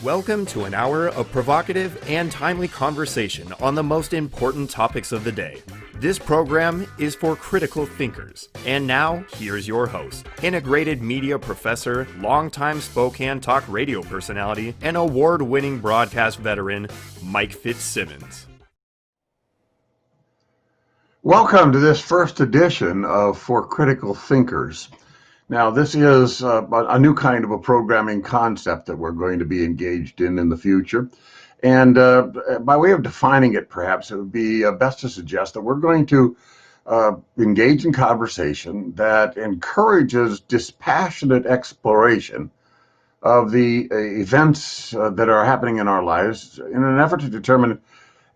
Welcome to an hour of provocative and timely conversation on the most important topics of the day. This program is for critical thinkers. And now, here's your host, integrated media professor, longtime Spokane Talk radio personality, and award-winning broadcast veteran, Mike Fitzsimmons. Welcome to this first edition of For Critical Thinkers. Now, this is a new kind of a programming concept that we're going to be engaged in the future. And by way of defining it, perhaps, it would be best to suggest that we're going to engage in conversation that encourages dispassionate exploration of the events that are happening in our lives in an effort to determine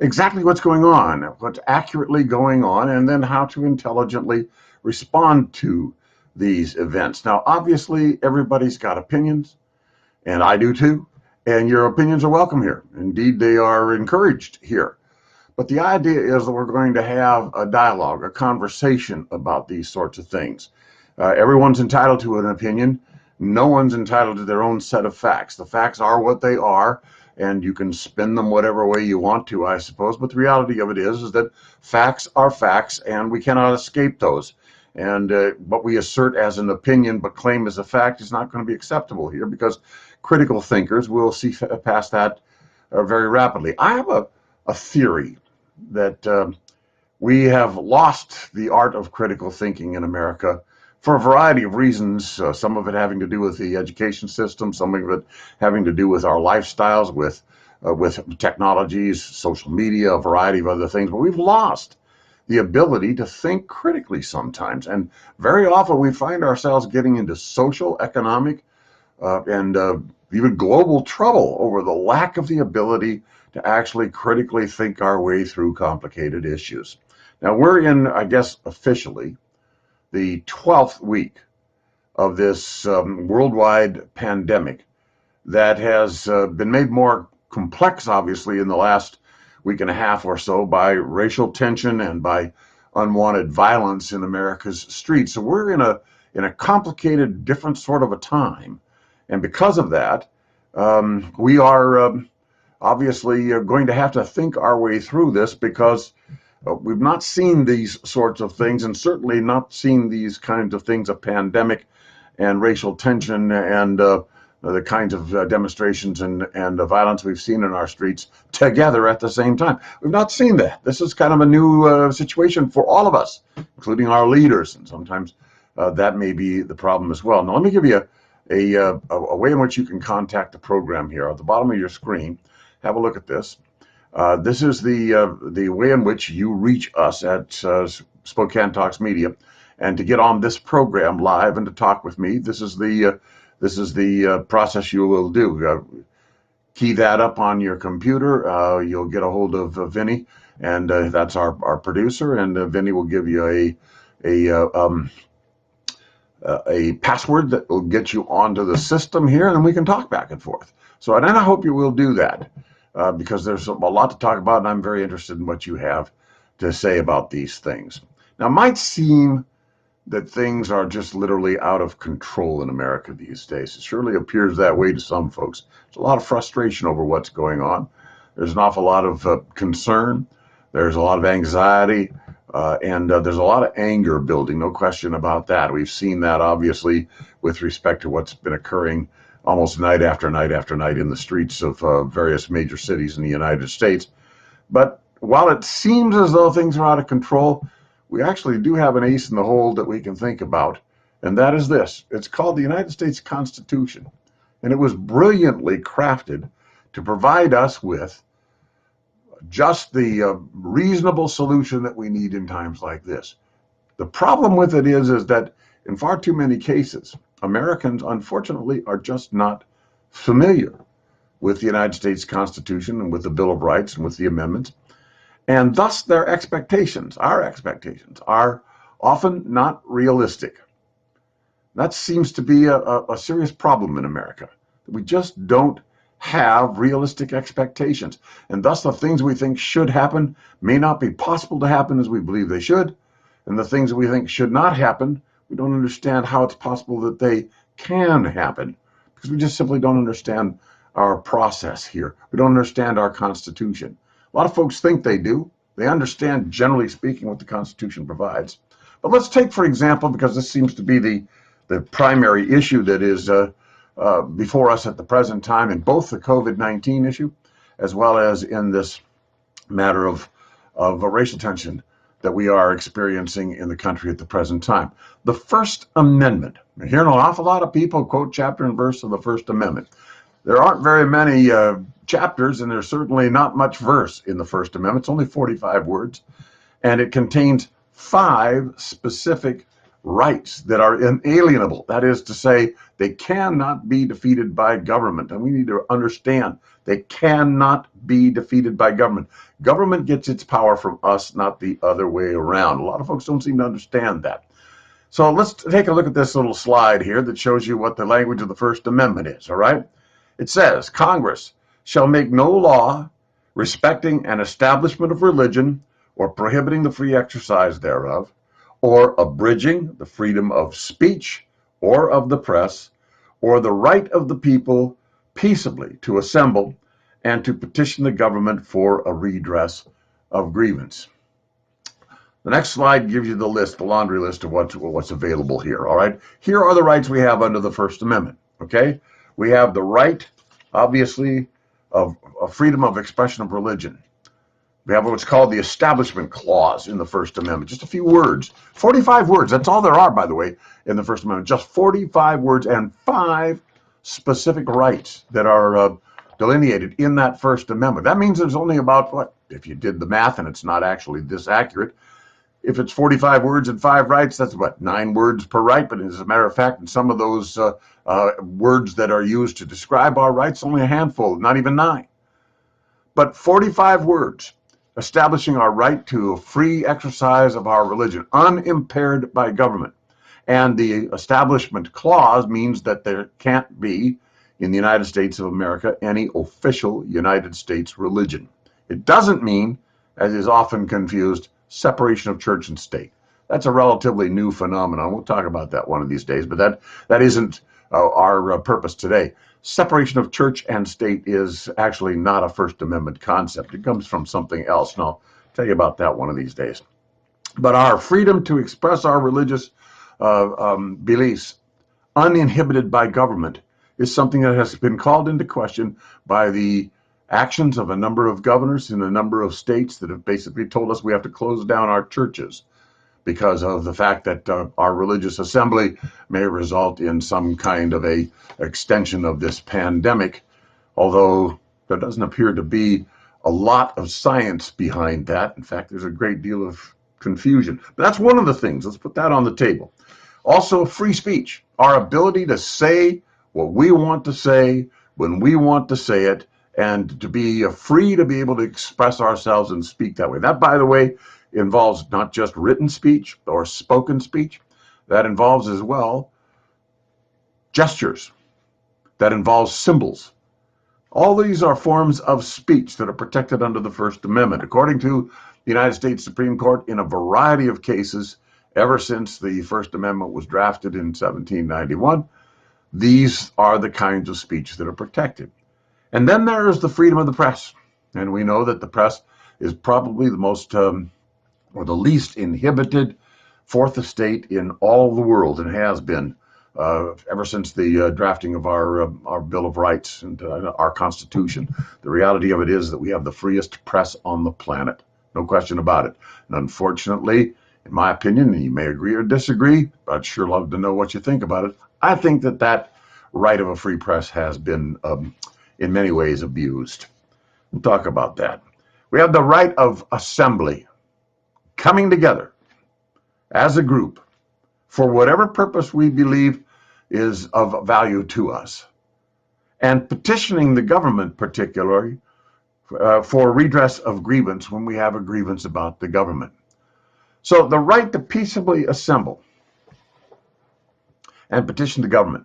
exactly what's going on, what's accurately going on, and then how to intelligently respond to these events. Now, obviously, everybody's got opinions, and I do too, and your opinions are welcome here. Indeed, they are encouraged here. But the idea is that we're going to have a dialogue, a conversation about these sorts of things. Everyone's entitled to an opinion. No one's entitled to their own set of facts. The facts are what they are, and you can spin them whatever way you want to, I suppose. But the reality of it is that facts are facts, and we cannot escape those. And what we assert as an opinion but claim as a fact is not going to be acceptable here, because critical thinkers will see past that very rapidly. I have a theory that we have lost the art of critical thinking in America for a variety of reasons, some of it having to do with the education system, some of it having to do with our lifestyles, with technologies, social media, a variety of other things. But we've lost the ability to think critically sometimes. And very often we find ourselves getting into social, economic, and even global trouble over the lack of the ability to actually critically think our way through complicated issues. Now, we're in, I guess, officially the 12th week of this worldwide pandemic that has been made more complex, obviously, in the last week and a half or so by racial tension and by unwanted violence in America's streets. So we're in a complicated, different sort of a time. And because of that, we are obviously going to have to think our way through this, because we've not seen these sorts of things, and certainly not seen these kinds of things, a pandemic and racial tension and the kinds of demonstrations and violence we've seen in our streets together at the same time. We've not seen that. This is kind of a new situation for all of us, including our leaders, and sometimes that may be the problem as well. Now, let me give you a way in which you can contact the program here. At the bottom of your screen, have a look at this. This is the way in which you reach us at Spokane Talks Media, and to get on this program live and to talk with me, this is the process you will do. Key that up on your computer. You'll get a hold of Vinny, and that's our producer, and Vinny will give you a password that will get you onto the system here, and then we can talk back and forth. So, and I hope you will do that, because there's a lot to talk about, and I'm very interested in what you have to say about these things. Now, it might seem that things are just literally out of control in America these days. It surely appears that way to some folks. There's a lot of frustration over what's going on. There's an awful lot of concern. There's a lot of anxiety, and there's a lot of anger building, no question about that. We've seen that, obviously, with respect to what's been occurring almost night after night after night in the streets of various major cities in the United States. But while it seems as though things are out of control, we actually do have an ace in the hole that we can think about, and that is this. It's called the United States Constitution, and it was brilliantly crafted to provide us with just the reasonable solution that we need in times like this. The problem with it is that in far too many cases, Americans, unfortunately, are just not familiar with the United States Constitution and with the Bill of Rights and with the amendments. And thus their expectations, our expectations, are often not realistic. That seems to be a serious problem in America. We just don't have realistic expectations. And thus the things we think should happen may not be possible to happen as we believe they should. And the things that we think should not happen, we don't understand how it's possible that they can happen, because we just simply don't understand our process here. We don't understand our Constitution. A lot of folks think they do. They understand, generally speaking, what the Constitution provides. But let's take, for example, because this seems to be the primary issue that is before us at the present time in both the COVID-19 issue as well as in this matter of racial tension that we are experiencing in the country at the present time. The First Amendment. You're hearing an awful lot of people quote chapter and verse of the First Amendment. There aren't very many chapters, and there's certainly not much verse in the First Amendment. It's only 45 words, and it contains 5 specific rights that are inalienable. That is to say, they cannot be defeated by government. And we need to understand they cannot be defeated by government. Government gets its power from us, not the other way around. A lot of folks don't seem to understand that. So let's take a look at this little slide here that shows you what the language of the First Amendment is, all right? It says, Congress shall make no law respecting an establishment of religion or prohibiting the free exercise thereof, or abridging the freedom of speech or of the press, or the right of the people peaceably to assemble and to petition the government for a redress of grievance. The next slide gives you the list, the laundry list of what's available here, all right? Here are the rights we have under the First Amendment, okay? We have the right, obviously, of freedom of expression of religion. We have what's called the Establishment Clause in the First Amendment. Just a few words. 45 words. That's all there are, by the way, in the First Amendment. Just 45 words and 5 specific rights that are delineated in that First Amendment. That means there's only about, what, if you did the math, and it's not actually this accurate, if it's 45 words and 5 rights, that's what, 9 words per right. But as a matter of fact, in some of those words that are used to describe our rights, only a handful, not even 9. But 45 words establishing our right to a free exercise of our religion, unimpaired by government. And the Establishment Clause means that there can't be, in the United States of America, any official United States religion. It doesn't mean, as is often confused, separation of church and state. That's a relatively new phenomenon. We'll talk about that one of these days, but that isn't our purpose today. Separation of church and state is actually not a First Amendment concept. It comes from something else, and I'll tell you about that one of these days. But our freedom to express our religious beliefs uninhibited by government is something that has been called into question by the actions of a number of governors in a number of states that have basically told us we have to close down our churches because of the fact that our religious assembly may result in some kind of a extension of this pandemic, although there doesn't appear to be a lot of science behind that. In fact, there's a great deal of confusion. But that's one of the things. Let's put that on the table. Also, free speech, our ability to say what we want to say when we want to say it, and to be free to be able to express ourselves and speak that way. That, by the way, involves not just written speech or spoken speech. That involves as well gestures. That involves symbols. All these are forms of speech that are protected under the First Amendment. According to the United States Supreme Court, in a variety of cases, ever since the First Amendment was drafted in 1791, these are the kinds of speech that are protected. And then there is the freedom of the press. And we know that the press is probably the most or the least inhibited fourth estate in all the world, and has been ever since the drafting of our Bill of Rights and our Constitution. The reality of it is that we have the freest press on the planet, no question about it. And unfortunately, in my opinion, and you may agree or disagree, but I'd sure love to know what you think about it, I think that that right of a free press has been in many ways abused. We'll talk about that. We have the right of assembly, coming together as a group for whatever purpose we believe is of value to us, and petitioning the government particularly for redress of grievance when we have a grievance about the government. So the right to peaceably assemble and petition the government.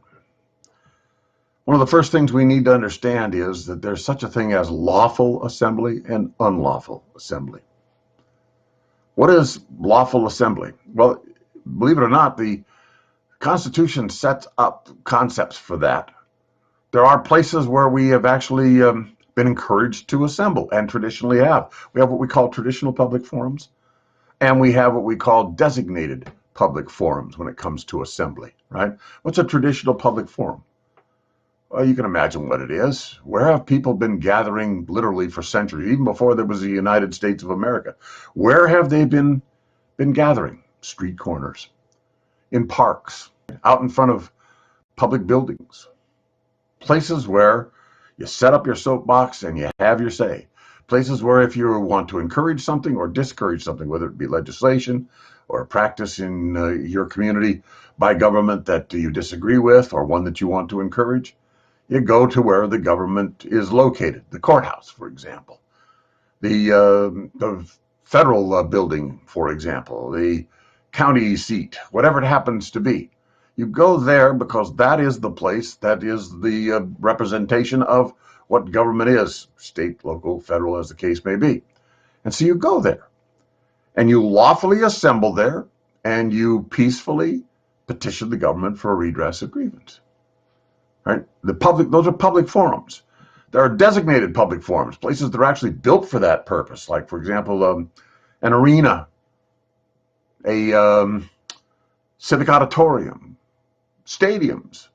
One of the first things we need to understand is that there's such a thing as lawful assembly and unlawful assembly. What is lawful assembly? Well, believe it or not, the Constitution sets up concepts for that. There are places where we have actually been encouraged to assemble and traditionally have. We have what we call traditional public forums, and we have what we call designated public forums when it comes to assembly, right? What's a traditional public forum? Well, you can imagine what it is. Where have people been gathering literally for centuries, even before there was the United States of America? Where have they been gathering? Street corners, in parks, out in front of public buildings, places where you set up your soapbox and you have your say. Places where if you want to encourage something or discourage something, whether it be legislation or a practice in your community by government that you disagree with or one that you want to encourage, you go to where the government is located, the courthouse, for example, the federal building, for example, the county seat, whatever it happens to be. You go there because that is the place, that is the representation of what government is, state, local, federal, as the case may be. And so you go there and you lawfully assemble there and you peacefully petition the government for a redress of grievance. Right? Those are public forums. There are designated public forums, places that are actually built for that purpose, like, for example, an arena, a civic auditorium, stadiums,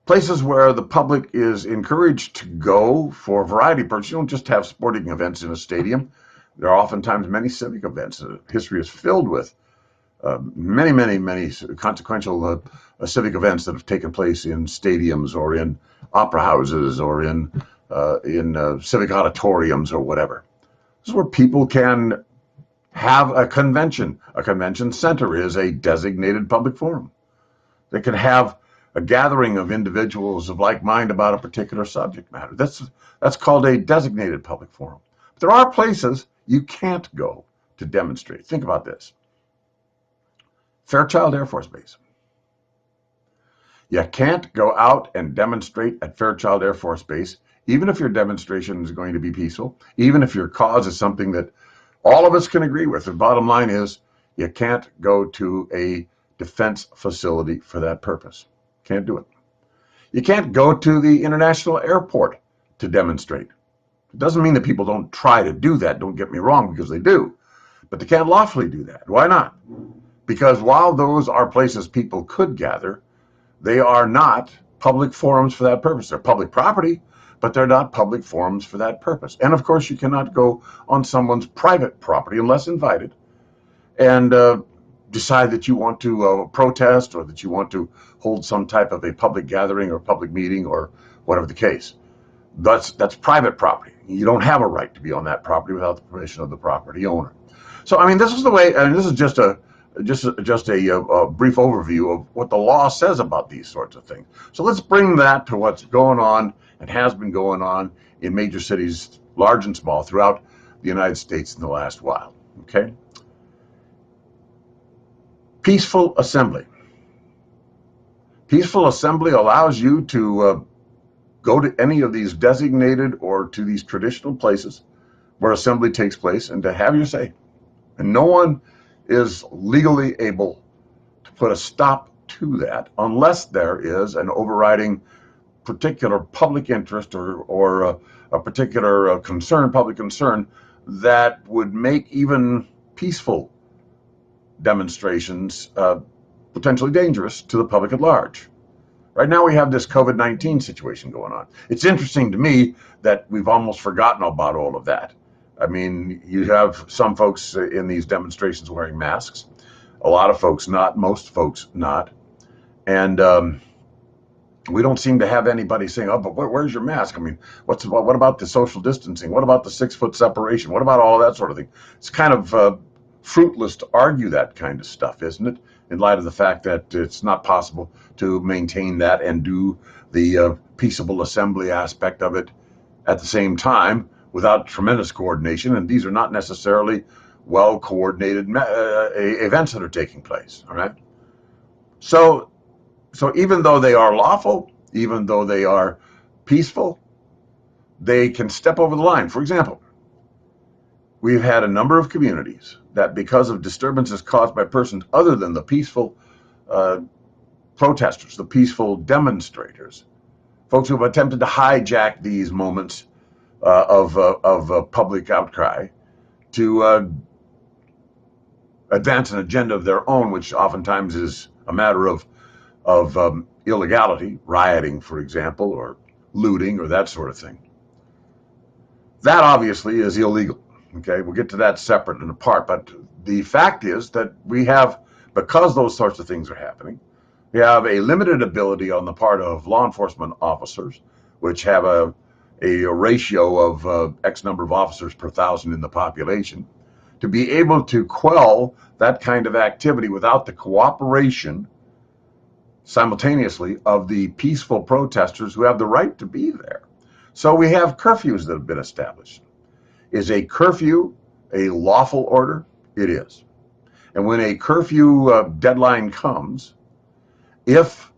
places where the public is encouraged to go for a variety of purposes. You don't just have sporting events in a stadium. There are oftentimes many civic events. History is filled with many consequential civic events that have taken place in stadiums or in opera houses or in civic auditoriums or whatever. This is where people can have a convention. A convention center is a designated public forum. They can have a gathering of individuals of like mind about a particular subject matter. That's called a designated public forum. But there are places you can't go to demonstrate. Think about this. Fairchild Air Force Base. You can't go out and demonstrate at Fairchild Air Force Base, even if your demonstration is going to be peaceful, even if your cause is something that all of us can agree with. The bottom line is you can't go to a defense facility for that purpose. Can't do it. You can't go to the international airport to demonstrate. It doesn't mean that people don't try to do that, don't get me wrong, because they do. But they can't lawfully do that. Why not? Because while those are places people could gather, they are not public forums for that purpose. They're public property, but they're not public forums for that purpose. And of course, you cannot go on someone's private property unless invited and decide that you want to protest or that you want to hold some type of a public gathering or public meeting or whatever the case. That's private property. You don't have a right to be on that property without the permission of the property owner. So, I mean, this is the way, and this is just a brief overview of what the law says about these sorts of things. So let's bring that to what's going on and has been going on in major cities, large and small, throughout the United States in the last while. Okay? Peaceful assembly. Peaceful assembly allows you to go to any of these designated or to these traditional places where assembly takes place and to have your say. And no one is legally able to put a stop to that unless there is an overriding particular public interest or a particular public concern that would make even peaceful demonstrations potentially dangerous to the public at large. Right now we have this COVID-19 situation going on. It's interesting to me that we've almost forgotten about all of that. I mean, you have some folks in these demonstrations wearing masks, a lot of folks not, most folks not. And we don't seem to have anybody saying, oh, but where's your mask? I mean, what about the social distancing? What about the 6-foot separation? What about all that sort of thing? It's kind of fruitless to argue that kind of stuff, isn't it? In light of the fact that it's not possible to maintain that and do the peaceable assembly aspect of it at the same time without tremendous coordination, and these are not necessarily well-coordinated events that are taking place, all right? So even though they are lawful, even though they are peaceful, they can step over the line. For example, we've had a number of communities that, because of disturbances caused by persons other than the peaceful protesters, the peaceful demonstrators, folks who have attempted to hijack these moments of public outcry to advance an agenda of their own, which oftentimes is a matter of illegality, rioting, for example, or looting, or that sort of thing. That obviously is illegal. Okay, we'll get to that separate and apart. But the fact is that we have, because those sorts of things are happening, we have a limited ability on the part of law enforcement officers, which have a ratio of X number of officers per thousand in the population, to be able to quell that kind of activity without the cooperation simultaneously of the peaceful protesters who have the right to be there. So we have curfews that have been established. Is a curfew a lawful order? It is. And when a curfew deadline comes, if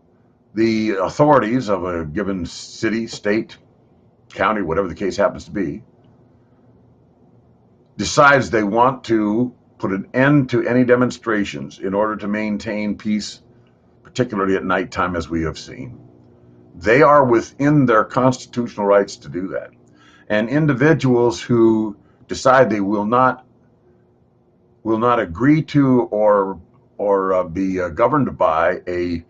the authorities of a given city, state, county, whatever the case happens to be, decides they want to put an end to any demonstrations in order to maintain peace, particularly at nighttime, as we have seen, they are within their constitutional rights to do that. And individuals who decide they will not agree to or be governed by a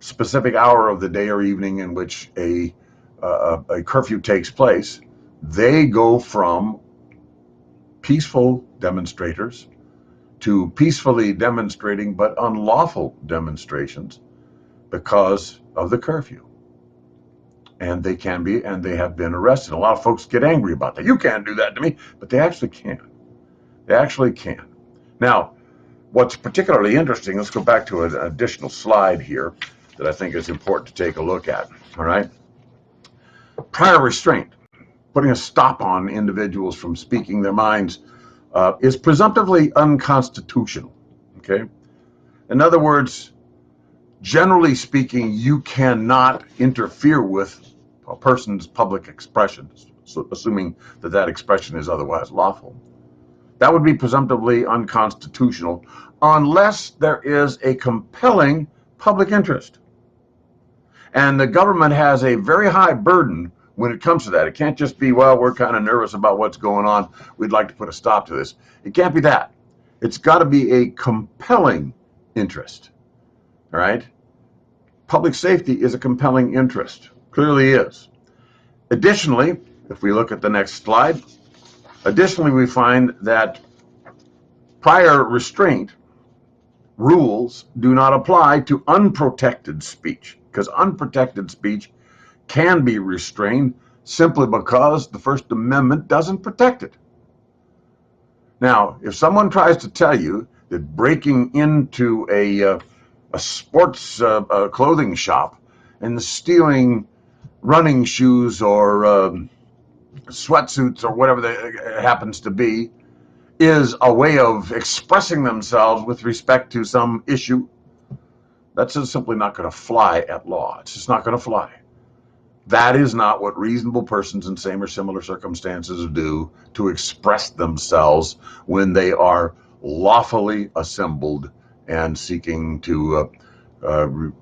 specific hour of the day or evening in which a curfew takes place, they go from peaceful demonstrators to peacefully demonstrating but unlawful demonstrations because of the curfew. And they can be, and they have been arrested. A lot of folks get angry about that. You can't do that to me, but they actually can. They actually can. Now, what's particularly interesting, let's go back to an additional slide here that I think is important to take a look at, all right? Prior restraint, putting a stop on individuals from speaking their minds, is presumptively unconstitutional, okay? In other words, generally speaking, you cannot interfere with a person's public expression, so assuming that that expression is otherwise lawful. That would be presumptively unconstitutional unless there is a compelling public interest. And the government has a very high burden when it comes to that. It can't just be, well, we're kind of nervous about what's going on, we'd like to put a stop to this. It can't be that. It's got to be a compelling interest, all right? Public safety is a compelling interest, clearly is. Additionally, if we look at the next slide, additionally we find that prior restraint rules do not apply to unprotected speech, because unprotected speech can be restrained simply because the First Amendment doesn't protect it. Now, if someone tries to tell you that breaking into a sports clothing shop and stealing running shoes or sweatsuits or whatever it happens to be is a way of expressing themselves with respect to some issue, that's just simply not going to fly at law. It's just not going to fly. That is not what reasonable persons in same or similar circumstances do to express themselves when they are lawfully assembled and seeking to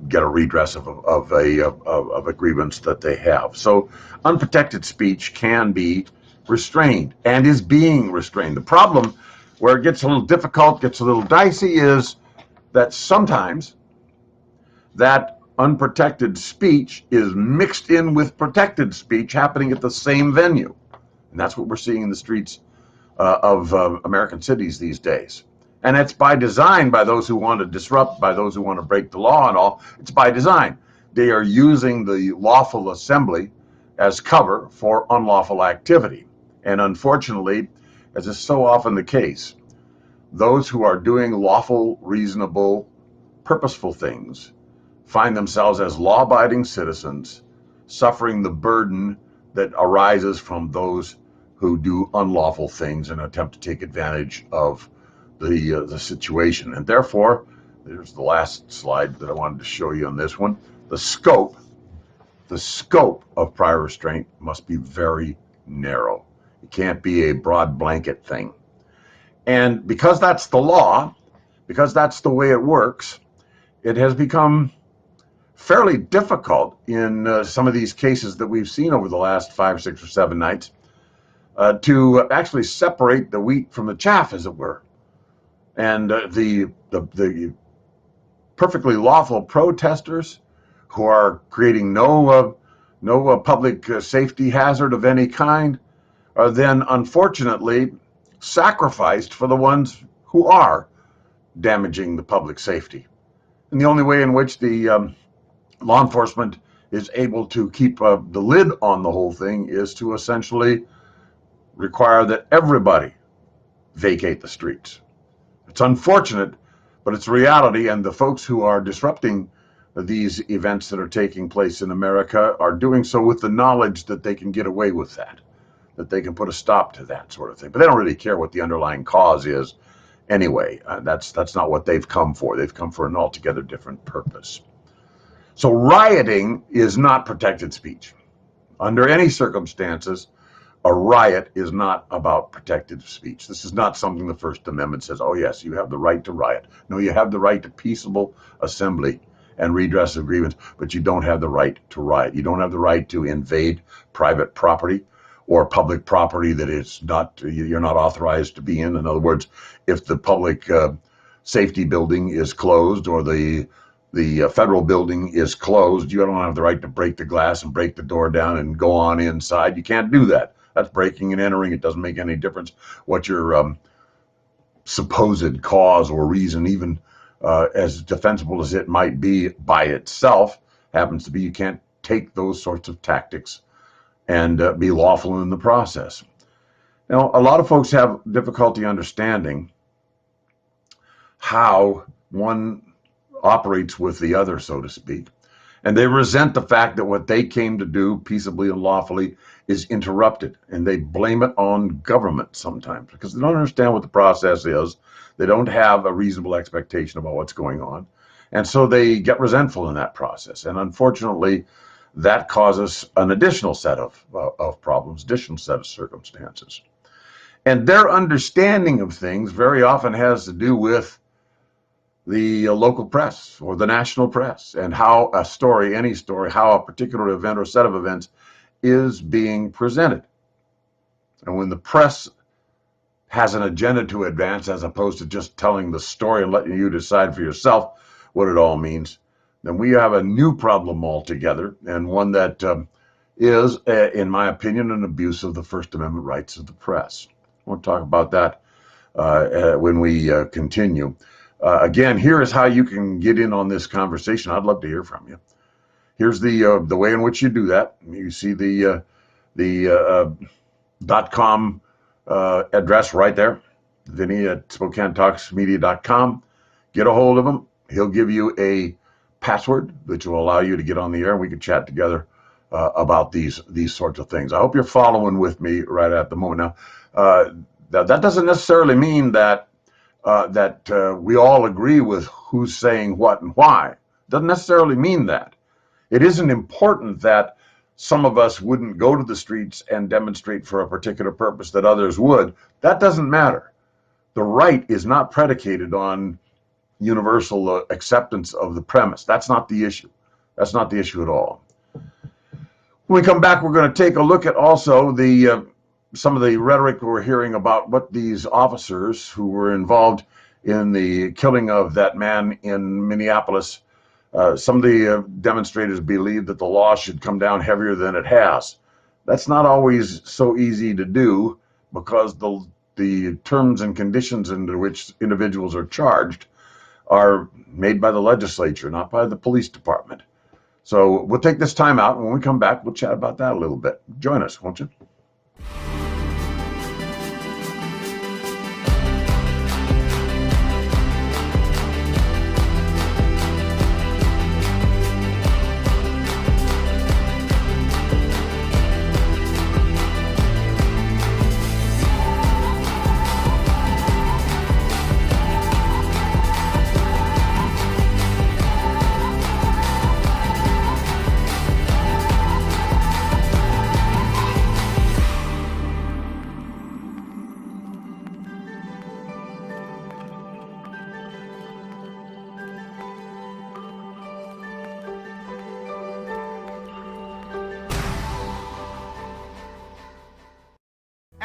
get a redress of a grievance that they have. So unprotected speech can be restrained and is being restrained. The problem where it gets a little difficult, gets a little dicey, is that sometimes that unprotected speech is mixed in with protected speech happening at the same venue. And that's what we're seeing in the streets of American cities these days. And it's by design, by those who want to disrupt, by those who want to break the law and all. It's by design. They are using the lawful assembly as cover for unlawful activity. And unfortunately, as is so often the case, those who are doing lawful, reasonable, purposeful things find themselves as law-abiding citizens suffering the burden that arises from those who do unlawful things and attempt to take advantage of the situation. And therefore, there's the last slide that I wanted to show you on this one, the scope the scope of prior restraint must be very narrow. It can't be a broad blanket thing. And because that's the law, because that's the way it works, it has become fairly difficult in some of these cases that we've seen over the last 5, 6, or 7 nights to actually separate the wheat from the chaff, as it were. And the perfectly lawful protesters who are creating no public safety hazard of any kind are then unfortunately sacrificed for the ones who are damaging the public safety. And the only way in which the law enforcement is able to keep the lid on the whole thing is to essentially require that everybody vacate the streets. It's unfortunate, but it's reality, and the folks who are disrupting these events that are taking place in America are doing so with the knowledge that they can get away with that they can put a stop to that sort of thing. But they don't really care what the underlying cause is anyway. That's not what they've come for. They've come for an altogether different purpose. So rioting is not protected speech. Under any circumstances, a riot is not about protected speech. This is not something the First Amendment says, oh yes, you have the right to riot. No, you have the right to peaceable assembly and redress of grievance, but you don't have the right to riot. You don't have the right to invade private property or public property that is not, you're not authorized to be in. In other words, if the public safety building is closed or the federal building is closed, you don't have the right to break the glass and break the door down and go on inside. You can't do that. That's breaking and entering. It doesn't make any difference what your supposed cause or reason, even as defensible as it might be by itself, happens to be. You can't take those sorts of tactics and be lawful in the process. Now, a lot of folks have difficulty understanding how one operates with the other, so to speak. And they resent the fact that what they came to do peaceably and lawfully is interrupted. And they blame it on government sometimes because they don't understand what the process is. They don't have a reasonable expectation about what's going on. And so they get resentful in that process. And unfortunately, that causes an additional set of problems, additional set of circumstances. And their understanding of things very often has to do with the local press or the national press and how a story, any story, how a particular event or set of events is being presented. And when the press has an agenda to advance as opposed to just telling the story and letting you decide for yourself what it all means, then we have a new problem altogether, and one that is, in my opinion, an abuse of the First Amendment rights of the press. We'll talk about that when we continue. Again, here is how you can get in on this conversation. I'd love to hear from you. Here's the way in which you do that. You see the .com address right there, Vinny at SpokaneTalksMedia.com. Get a hold of him. He'll give you a password which will allow you to get on the air, and we can chat together about these sorts of things. I hope you're following with me right at the moment. Now, that doesn't necessarily mean that we all agree with who's saying what and why. Doesn't necessarily mean that. It isn't important that some of us wouldn't go to the streets and demonstrate for a particular purpose that others would. That doesn't matter. The right is not predicated on universal acceptance of the premise. That's not the issue. That's not the issue at all. When we come back, we're going to take a look at also some of the rhetoric we're hearing about what these officers who were involved in the killing of that man in Minneapolis, some of the demonstrators believe that the law should come down heavier than it has. That's not always so easy to do because the terms and conditions under which individuals are charged are made by the legislature, not by the police department. So we'll take this time out, and when we come back, we'll chat about that a little bit. Join us, won't you?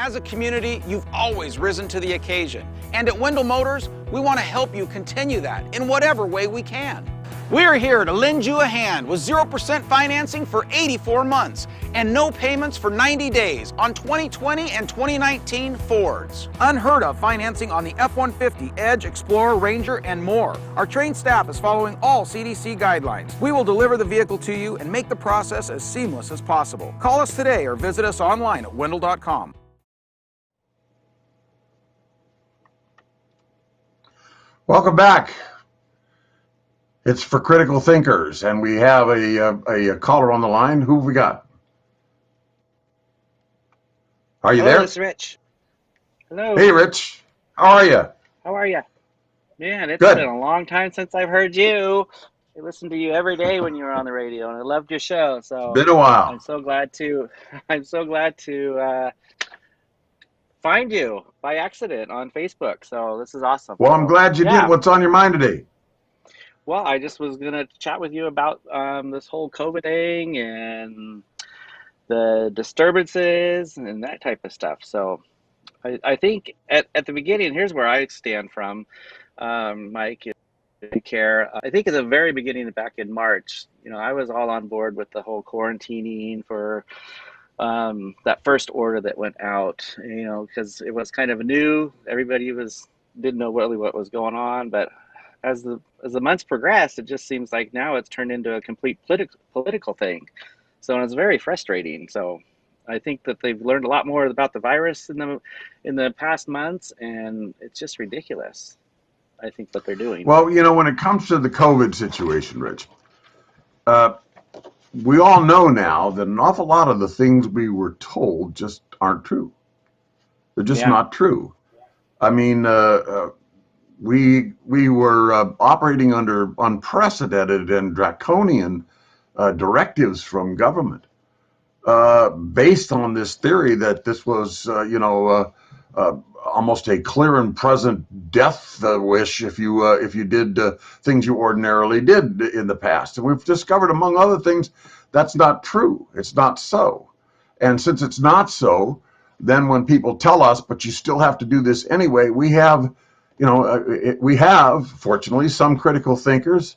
As a community, you've always risen to the occasion. And at Wendell Motors, we want to help you continue that in whatever way we can. We're here to lend you a hand with 0% financing for 84 months and no payments for 90 days on 2020 and 2019 Fords. Unheard of financing on the F-150, Edge, Explorer, Ranger, and more. Our trained staff is following all CDC guidelines. We will deliver the vehicle to you and make the process as seamless as possible. Call us today or visit us online at wendell.com. Welcome back. It's for critical thinkers, and we have a caller on the line. Who have we got? Are you there? This is Rich. Hello. Hey, Rich. How are you? How are you? Man, it's Good. been a long time since I've heard you. I listened to you every day when you were on the radio, and I loved your show. So Been a while. I'm so glad to find you by accident on Facebook. So this is awesome. Well, I'm glad you did. What's on your mind today? Well, I just was going to chat with you about this whole COVID thing and the disturbances and that type of stuff. So I think at the beginning, here's where I stand from, Mike, if you care. I think at the very beginning, back in March, I was all on board with the whole quarantining for that first order that went out, because it was kind of new. Everybody didn't know really what was going on, but as the months progressed, it just seems like now it's turned into a complete political thing. So it's very frustrating. So I think that they've learned a lot more about the virus in the past months, and it's just ridiculous, I think, what they're doing. Well, when it comes to the COVID situation, Rich, we all know now that an awful lot of the things we were told just aren't true. They're just not true. I mean, we were operating under unprecedented and draconian directives from government based on this theory that this was, almost a clear and present death wish if you did things you ordinarily did in the past. And we've discovered, among other things, that's not true. It's not so. And since it's not so, then when people tell us, but you still have to do this anyway, we have fortunately, some critical thinkers,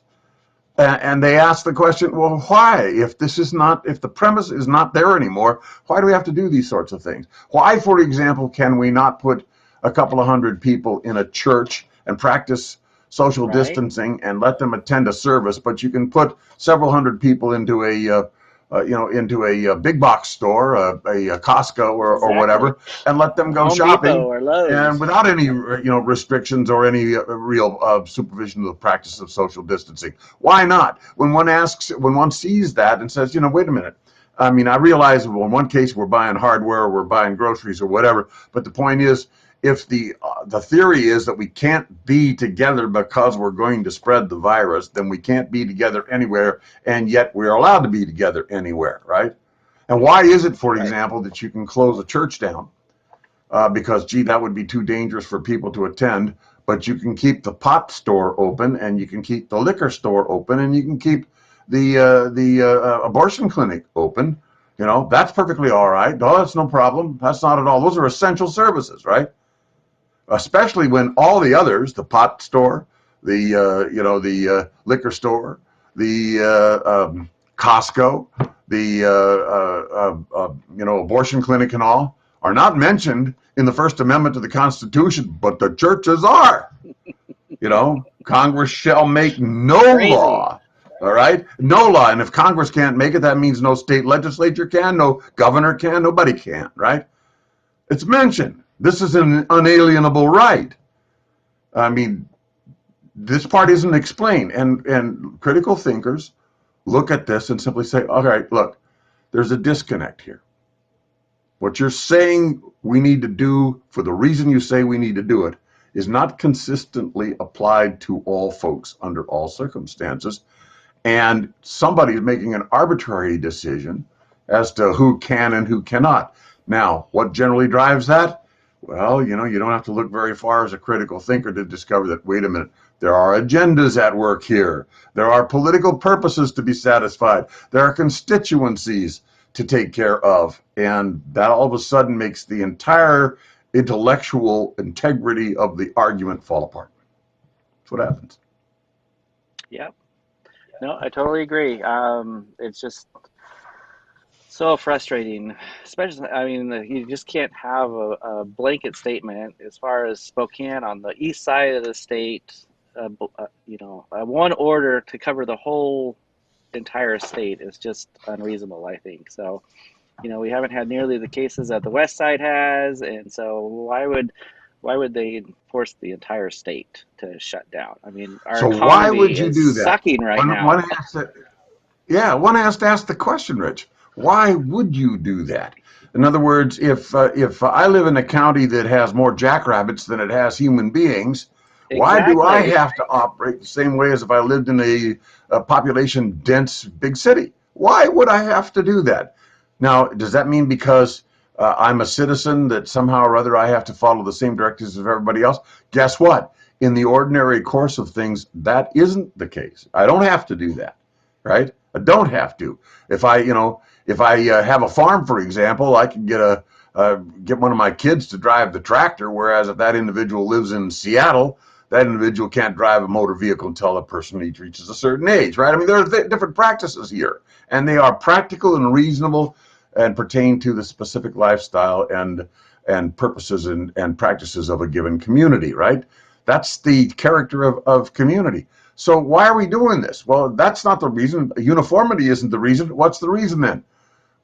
and they ask the question, well, why? If the premise is not there anymore, why do we have to do these sorts of things? Why, for example, can we not put a couple of hundred people in a church and practice social distancing and let them attend a service, but you can put several hundred people into a big box store, a Costco or whatever, and let them go Home shopping, Depot or Lowe's, and without any restrictions or any real supervision of the practice of social distancing. Why not? When one sees that and says, wait a minute. I mean, I realize, well, in one case we're buying hardware, or we're buying groceries or whatever, but the point is, if the theory is that we can't be together because we're going to spread the virus, then we can't be together anywhere, and yet we're allowed to be together anywhere, right? And why is it, for example, that you can close a church down? Because, that would be too dangerous for people to attend, but you can keep the pot store open, and you can keep the liquor store open, and you can keep the abortion clinic open. That's perfectly all right. No, that's no problem. That's not at all. Those are essential services, right? Especially when all the others, the pot store, the liquor store, the Costco, the abortion clinic and all, are not mentioned in the First Amendment to the Constitution, but the churches are. Congress shall make no law. All right? No law. And if Congress can't make it, that means no state legislature can, no governor can, nobody can, right? It's mentioned. This is an unalienable right. I mean, this part isn't explained. And critical thinkers look at this and simply say, all right, look, there's a disconnect here. What you're saying we need to do, for the reason you say we need to do it, is not consistently applied to all folks under all circumstances. And somebody's making an arbitrary decision as to who can and who cannot. Now, what generally drives that? Well, you don't have to look very far as a critical thinker to discover that, wait a minute, there are agendas at work here. There are political purposes to be satisfied. There are constituencies to take care of. And that all of a sudden makes the entire intellectual integrity of the argument fall apart. That's what happens. Yep. No, I totally agree. It's just so frustrating, especially, I mean, you just can't have a blanket statement as far as Spokane on the east side of the state, one order to cover the whole entire state is just unreasonable, I think. So, we haven't had nearly the cases that the west side has, and so why would they force the entire state to shut down? I mean, our So why would economy you is do that? sucking right now. One has to ask the question, Rich. Why would you do that? In other words, if I live in a county that has more jackrabbits than it has human beings, why do I Exactly. have to operate the same way as if I lived in a population dense big city? Why would I have to do that? Now, does that mean because I'm a citizen that somehow or other I have to follow the same directives as everybody else? Guess what? In the ordinary course of things, that isn't the case. I don't have to do that, right? I don't have to. If I have a farm, for example, I can get one of my kids to drive the tractor. Whereas if that individual lives in Seattle, that individual can't drive a motor vehicle until a person reaches a certain age, right? I mean, there are different practices here, and they are practical and reasonable and pertain to the specific lifestyle and purposes and practices of a given community, right? That's the character of community. So why are we doing this? Well, that's not the reason. Uniformity isn't the reason. What's the reason then?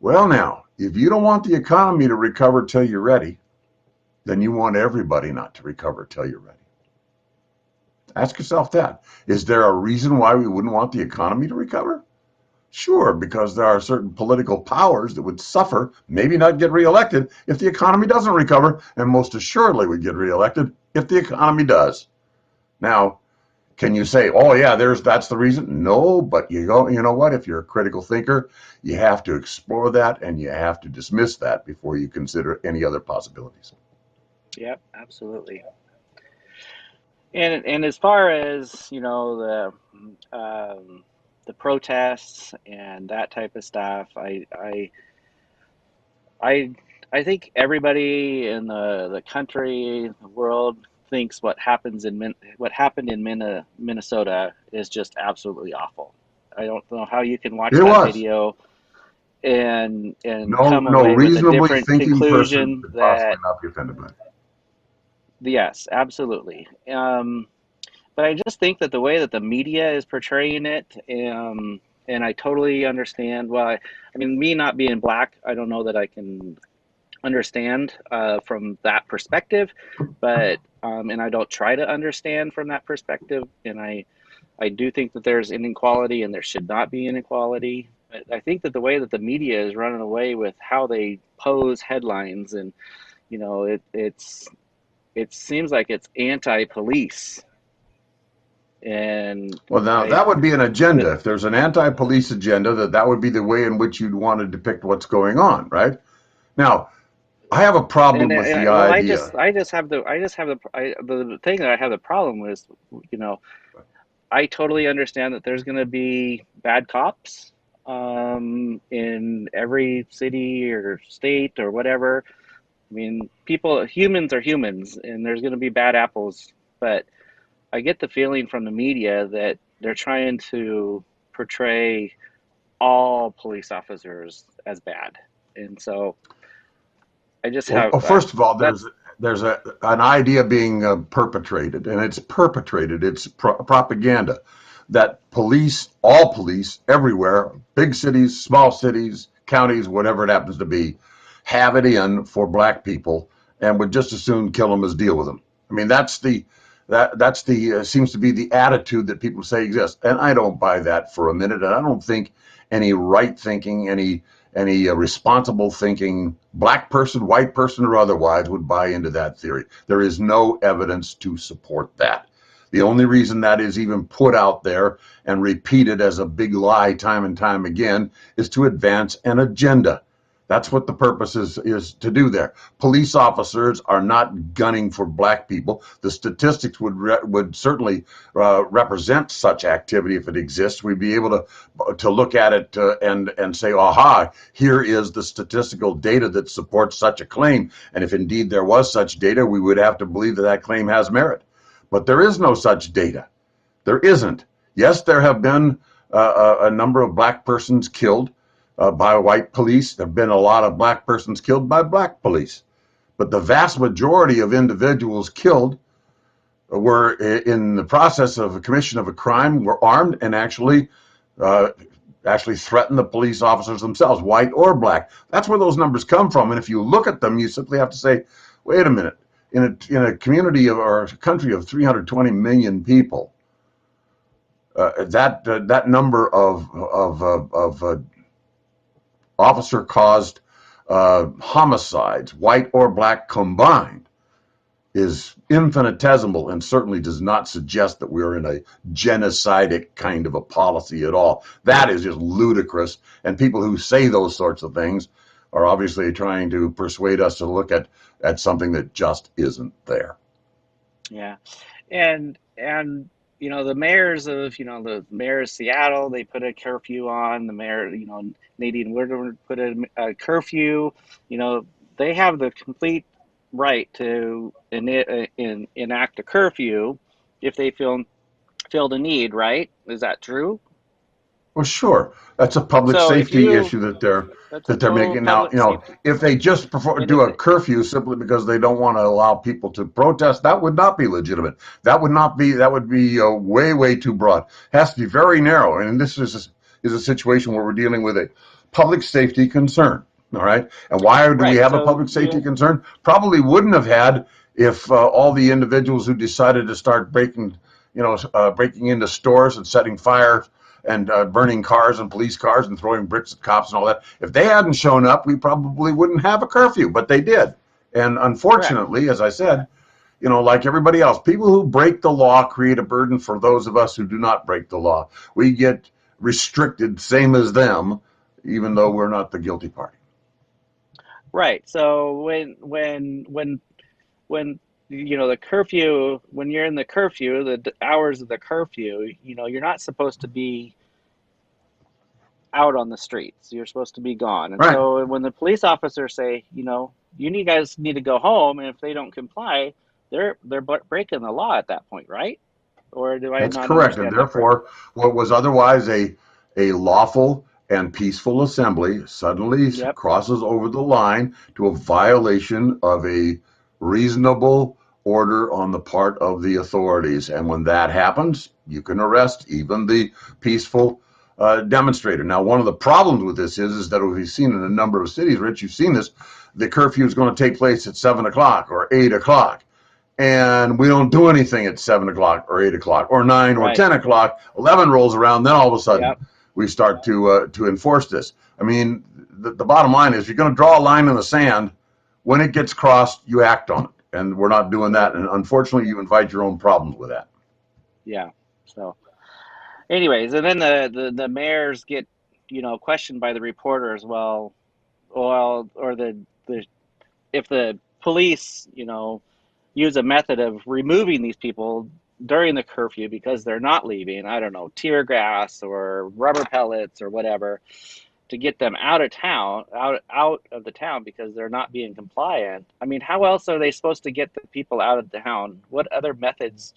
Well, now, if you don't want the economy to recover till you're ready, then you want everybody not to recover till you're ready. Ask yourself that. Is there a reason why we wouldn't want the economy to recover? Sure, because there are certain political powers that would suffer, maybe not get reelected, if the economy doesn't recover, and most assuredly would get reelected if the economy does. Now, can you say, oh yeah, that's the reason? No, but you know what? If you're a critical thinker, you have to explore that and you have to dismiss that before you consider any other possibilities. Yep, absolutely. And as far as the protests and that type of stuff, I I think everybody in the country, the world thinks what happened in Minnesota is just absolutely awful. I don't know how you can watch It that was. video and come No away with a reasonably different thinking person conclusion. could possibly That not be offended by it. Yes, absolutely. But I just think that the way that the media is portraying it, and I totally understand why. I mean, me not being black, I don't know that I can understand from that perspective, but and I don't try to understand from that perspective. And I do think that there's inequality and there should not be inequality. But I think that the way that the media is running away with how they pose headlines, and it seems like it's anti-police, and Well, now I that would be an the, agenda. If there's an anti-police agenda, that would be the way in which you'd want to depict what's going on, right? Now, I have a problem with the well, idea. the thing that I have the problem with, you know, I totally understand that there's going to be bad cops in every city or state or whatever. I mean, humans are humans, and there's going to be bad apples. But I get the feeling from the media that they're trying to portray all police officers as bad, and so I just have Well, first of all, that's there's an idea being perpetrated, and it's perpetrated. It's propaganda that all police, everywhere, big cities, small cities, counties, whatever it happens to be, have it in for black people, and would just as soon kill them as deal with them. I mean, that's the seems to be the attitude that people say exists, and I don't buy that for a minute. And I don't think any right thinking, any responsible thinking black person, white person, or otherwise would buy into that theory. There is no evidence to support that. The only reason that is even put out there and repeated as a big lie time and time again is to advance an agenda. That's what the purpose is to do there. Police officers are not gunning for black people. The statistics would certainly represent such activity if it exists. We'd be able to look at it and say, aha, here is the statistical data that supports such a claim. And if indeed there was such data, we would have to believe that that claim has merit. But there is no such data. There isn't. Yes, there have been a number of black persons killed by white police. There have been a lot of black persons killed by black police. But the vast majority of individuals killed were in the process of a commission of a crime, were armed, and actually threatened the police officers themselves, white or black. That's where those numbers come from. And if you look at them, you simply have to say, wait a minute, in a community or a country of 320 million people, that number of officer-caused homicides, white or black combined, is infinitesimal and certainly does not suggest that we're in a genocidal kind of a policy at all. That is just ludicrous, and people who say those sorts of things are obviously trying to persuade us to look at something that just isn't there. Yeah, and the mayors of the mayor of Seattle, they put a curfew on. The mayor, Nadine Woodward put a curfew. They have the complete right to enact a curfew if they feel the need. Right? Is that true? Well, sure. That's a public safety issue that they're making now. If they just do a curfew simply because they don't want to allow people to protest, that would not be legitimate. That would be way, way too broad. It has to be very narrow. And this is a situation where we're dealing with a public safety concern. All right. And why do we have a public safety concern? Probably wouldn't have had if all the individuals who decided to start breaking into stores and setting fire and burning cars and police cars and throwing bricks at cops and all that. If they hadn't shown up, we probably wouldn't have a curfew, but they did. And unfortunately, as I said, like everybody else, people who break the law create a burden for those of us who do not break the law. We get restricted, same as them, even though we're not the guilty party. Right. So when the curfew, when you're in the curfew, the hours of the curfew, you're not supposed to be out on the streets. You're supposed to be gone. And so when the police officers say, you guys need to go home, and if they don't comply, they're breaking the law at that point, right? Or do I not? That's correct. And therefore, what was otherwise a lawful and peaceful assembly suddenly crosses over the line to a violation of a reasonable order on the part of the authorities. And when that happens, you can arrest even the peaceful demonstrator. Now, one of the problems with this is that we've seen in a number of cities, Rich, you've seen this, the curfew is going to take place at 7 o'clock or 8 o'clock. And we don't do anything at 7 o'clock or 8 o'clock or 9 or 10 o'clock. 11 rolls around, then all of a sudden we start to enforce this. I mean, the bottom line is, you're going to draw a line in the sand. When it gets crossed, you act on it. And we're not doing that. And unfortunately, you invite your own problems with that. Yeah. So anyways, and then the mayors get, questioned by the reporters. Or if the police, use a method of removing these people during the curfew because they're not leaving, I don't know, tear gas or rubber pellets or whatever, to get them out of the town because they're not being compliant. I mean, how else are they supposed to get the people out of town? What other methods?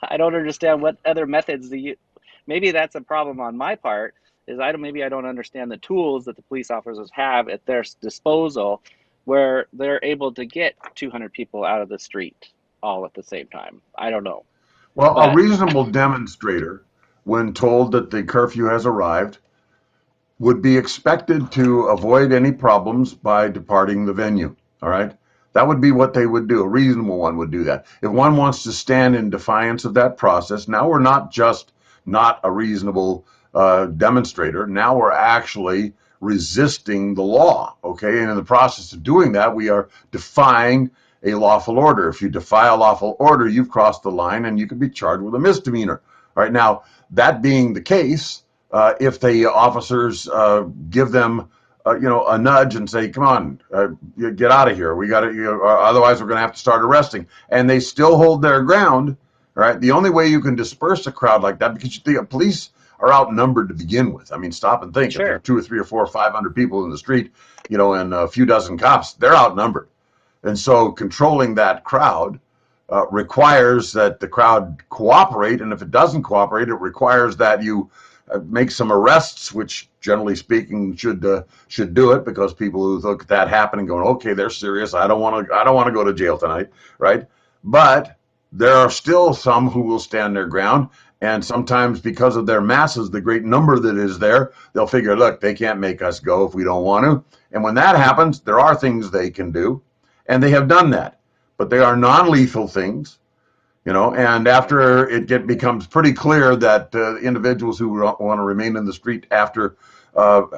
I don't understand what other methods maybe that's a problem on my part, is I don't understand the tools that the police officers have at their disposal where they're able to get 200 people out of the street all at the same time. I don't know. Well, a reasonable demonstrator, when told that the curfew has arrived, would be expected to avoid any problems by departing the venue. All right. That would be what they would do. A reasonable one would do that. If one wants to stand in defiance of that process, now we're not just not a reasonable demonstrator. Now we're actually resisting the law. Okay. And in the process of doing that, we are defying a lawful order. If you defy a lawful order, you've crossed the line and you could be charged with a misdemeanor. All right. Now, that being the case, if the officers give them a nudge and say, "Come on, you get out of here. We got to, otherwise we're going to have to start arresting." And they still hold their ground, right? The only way you can disperse a crowd like that, because the police are outnumbered to begin with. I mean, stop and think. If there are Sure. 2 or 3 or 4 or 500 people in the street, and a few dozen cops, they're outnumbered. And so controlling that crowd requires that the crowd cooperate. And if it doesn't cooperate, it requires that you make some arrests, which generally speaking should do it, because people who look at that happening going, okay, they're serious. I don't want to go to jail tonight, right? But there are still some who will stand their ground. And sometimes because of their masses, the great number that is there, they'll figure, look, they can't make us go if we don't want to. And when that happens, there are things they can do. And they have done that. But they are non-lethal things, and after it becomes pretty clear that individuals who want to remain in the street after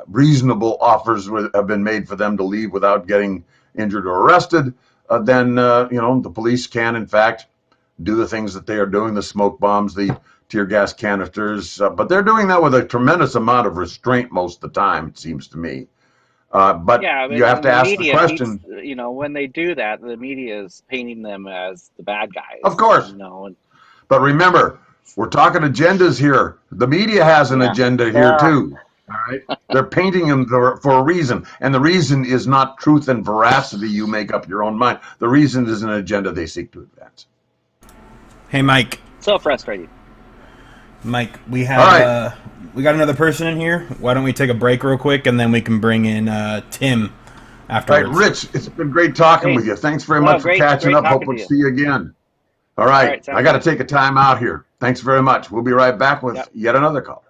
reasonable offers have been made for them to leave without getting injured or arrested, then the police can in fact do the things that they are doing, the smoke bombs, the tear gas canisters, but they're doing that with a tremendous amount of restraint most of the time, it seems to me. But Yeah, you have and to the ask the media keeps, question, when they do that, the media is painting them as the bad of guys, course. and But remember, we're talking agendas here. The media has an yeah, agenda here too. All right. They're painting them for a reason. And the reason is not truth and veracity. You make up your own mind. The reason is an agenda they seek to advance. Hey, Mike. so frustrating. Mike, we All right. have we got another person in here. Why don't we take a break real quick and then we can bring in Tim All afterwards. right, Rich, it's been great talking Hey, with you. Thanks very well, much for catching great up. Hope talking we'll to you. see you again. All All right. right, I sounds got to good. take a time out here. Thanks very much. We'll be right back with Yep. yet another call.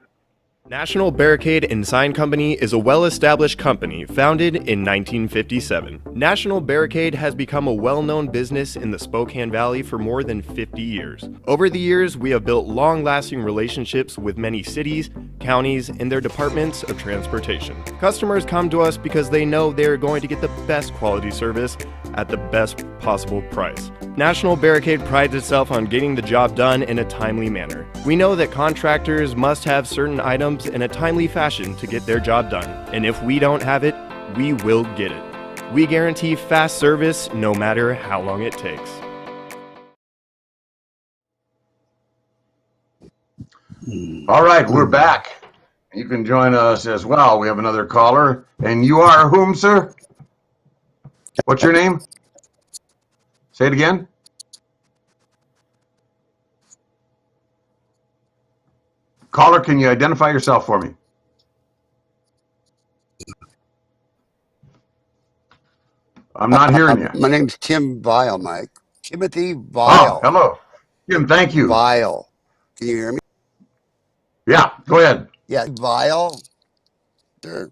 National Barricade and Sign Company is a well-established company founded in 1957. National Barricade has become a well-known business in the Spokane Valley for more than 50 years. Over the years, we have built long-lasting relationships with many cities, counties, and their departments of transportation. Customers come to us because they know they are going to get the best quality service at the best possible price. National Barricade prides itself on getting the job done in a timely manner. We know that contractors must have certain items in a timely fashion to get their job done, and if we don't have it, we will get it. We guarantee fast service no matter how long it takes. All right, we're back. You can join us as well. We have another caller. And you are whom, sir? What's your name? Say it again. Caller, can you identify yourself for me? I'm not hearing you. My name's Tim Vile, Mike. Timothy Oh, Vile. hello. Jim, thank you. Vile. Can you hear me? Yeah, go ahead. Yeah, Vile. Sure.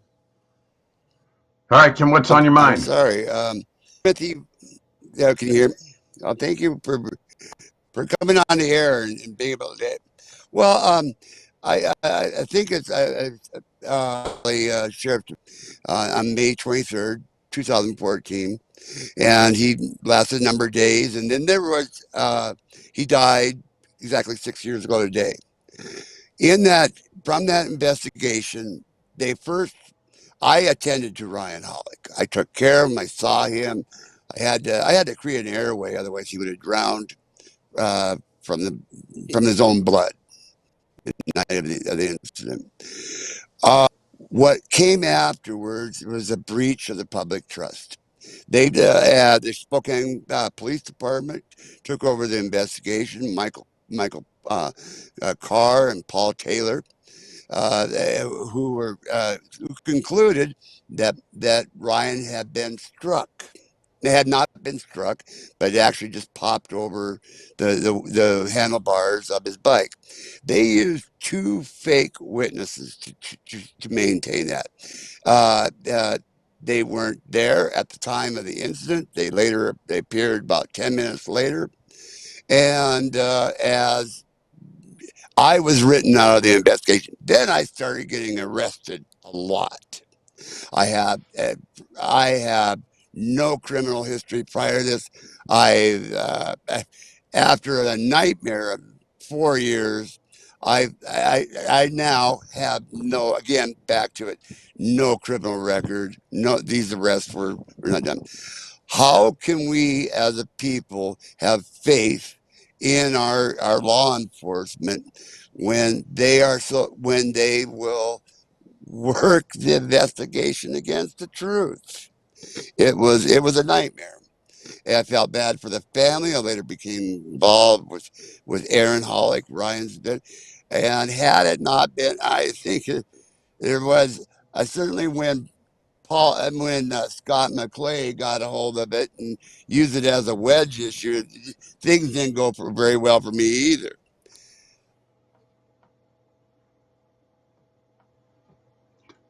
All right, Kim, what's on your I'm mind? sorry. Timothy, yeah, can you hear me? Oh, thank you for coming on the air and being able to. Well, I think it's Sheriff on May 23rd, 2014, and he lasted a number of days, and then there was he died exactly 6 years ago today. From that investigation, I attended to Ryan Hollick. I took care of him. I saw him. I had to create an airway, otherwise he would have drowned from his own blood the night of the incident. What came afterwards was a breach of the public trust. The Spokane Police Department took over the investigation. Michael Carr and Paul Taylor, who concluded that Ryan had been struck. They had not been struck, but it actually just popped over the handlebars of his bike. They used 2 fake witnesses to maintain that. They weren't there at the time of the incident. They appeared about 10 minutes later, and as I was written out of the investigation, then I started getting arrested a lot. I have no criminal history prior to this. After a nightmare of 4 years, I now have no, again, back to it, no criminal record. No, these arrests were not done. How can we as a people have faith in our law enforcement when when they will work the investigation against the truth? It was a nightmare. And I felt bad for the family. I later became involved with Aaron Hollick, Ryan's been, and had it not been, I think there was certainly when Scott McClay got a hold of it and used it as a wedge issue, things didn't go very well for me either.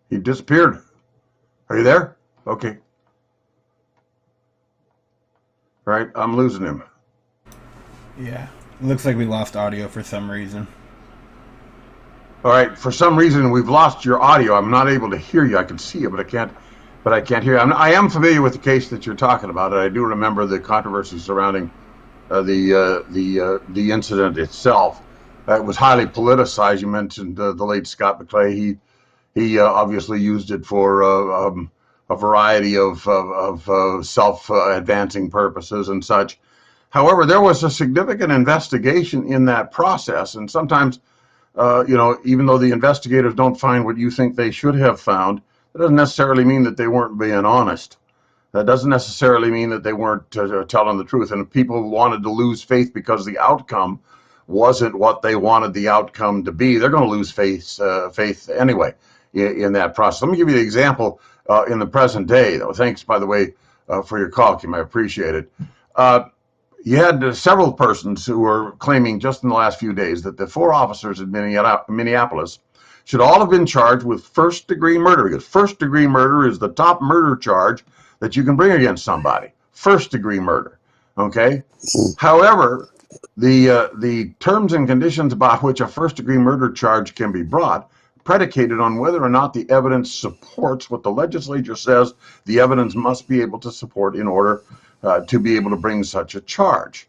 He disappeared. Are you there? Okay. All right, I'm losing him. Yeah. Looks like we lost audio for some reason. All right, for some reason we've lost your audio. I'm not able to hear you. I can see you, but I can't hear you. I am familiar with the case that you're talking about, and I do remember the controversy surrounding the incident itself. It was highly politicized. You mentioned the late Scott McClay. He obviously used it for a variety of self-advancing purposes and such. However, there was a significant investigation in that process, and sometimes, even though the investigators don't find what you think they should have found, that doesn't necessarily mean that they weren't being honest. That doesn't necessarily mean that they weren't telling the truth. And if people wanted to lose faith because the outcome wasn't what they wanted the outcome to be, they're going to lose faith anyway in that process. Let me give you the example in the present day, though. Thanks, by the way, for your call, Kim. I appreciate it. You had several persons who were claiming just in the last few days that the 4 officers in Minneapolis should all have been charged with first-degree murder, because first-degree murder is the top murder charge that you can bring against somebody. First-degree murder, okay? However, the terms and conditions by which a first-degree murder charge can be brought predicated on whether or not the evidence supports what the legislature says the evidence must be able to support in order to be able to bring such a charge.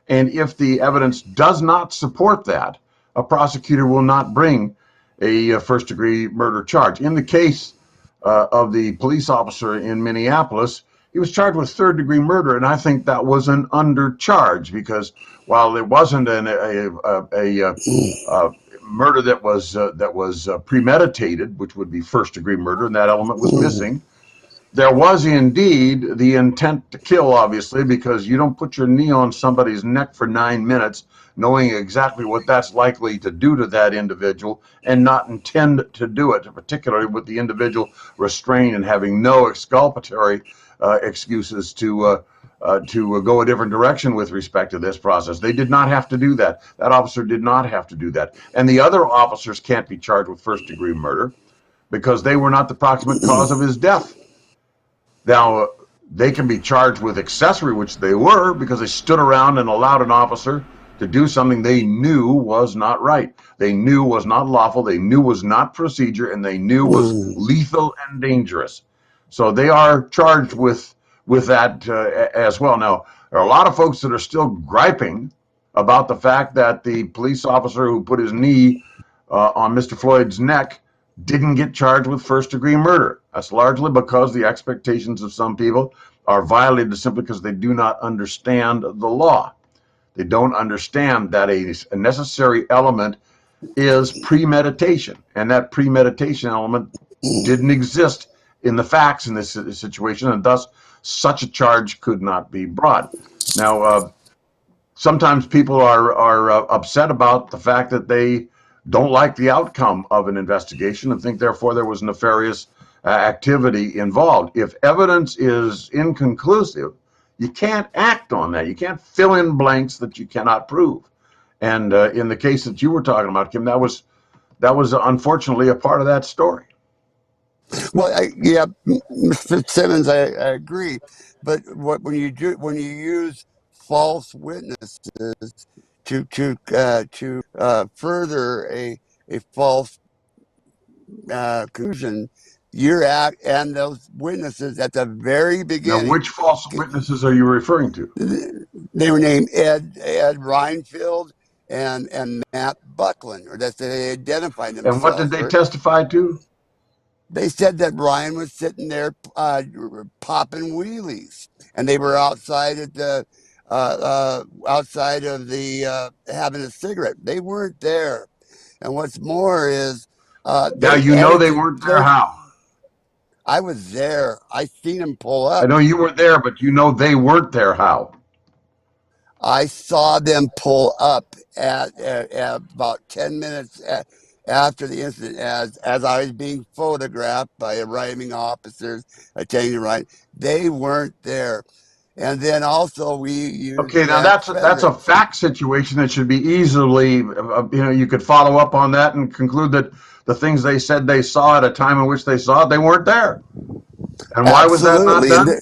And if the evidence does not support that, a prosecutor will not bring a first-degree murder charge. In the case of the police officer in Minneapolis, he was charged with third-degree murder, and I think that was an undercharge, because while it wasn't a murder that was premeditated, which would be first-degree murder, and that element was missing, there was indeed the intent to kill, obviously, because you don't put your knee on somebody's neck for 9 minutes knowing exactly what that's likely to do to that individual and not intend to do it, particularly with the individual restrained and having no exculpatory excuses to go a different direction with respect to this process. They did not have to do that. That officer did not have to do that. And the other officers can't be charged with first-degree murder because they were not the proximate cause of his death. Now, they can be charged with accessory, which they were, because they stood around and allowed an officer to do something they knew was not right. They knew was not lawful, they knew was not procedure, and they knew was lethal and dangerous. So they are charged with that as well. Now, there are a lot of folks that are still griping about the fact that the police officer who put his knee on Mr. Floyd's neck didn't get charged with first-degree murder. That's largely because the expectations of some people are violated simply because they do not understand the law. They don't understand that a necessary element is premeditation, and that premeditation element didn't exist in the facts in this situation, and thus such a charge could not be brought. Now, sometimes people are upset about the fact that they don't like the outcome of an investigation and think therefore there was nefarious activity involved. If evidence is inconclusive, you can't act on that. You can't fill in blanks that you cannot prove. And in the case that you were talking about, Kim, that was unfortunately a part of that story. Well, yeah, Mr. Fitzsimmons, I agree. But when you use false witnesses to further a false conclusion, you're at, and those witnesses at the very beginning. Now, which false witnesses are you referring to? They were named Ed Reinfield and Matt Buckland, or that they identified And what did themselves. they testify to? They said that Ryan was sitting there popping wheelies, and they were outside at the outside of the having a cigarette. They weren't there. And what's more is Now, they you know they edited weren't there. those. How? I was there. I seen him pull I up. know you were there, but you know they weren't there. How? I saw them pull up at about 10 minutes after the incident, as I was being photographed by arriving officers attending the ride. They weren't there. And then also we used Okay, now Jack that's a Frederick. fact situation that should be easily, you could follow up on that and conclude that the things they said they saw at a time in which they saw it, they weren't there. And why was that not Absolutely. And done?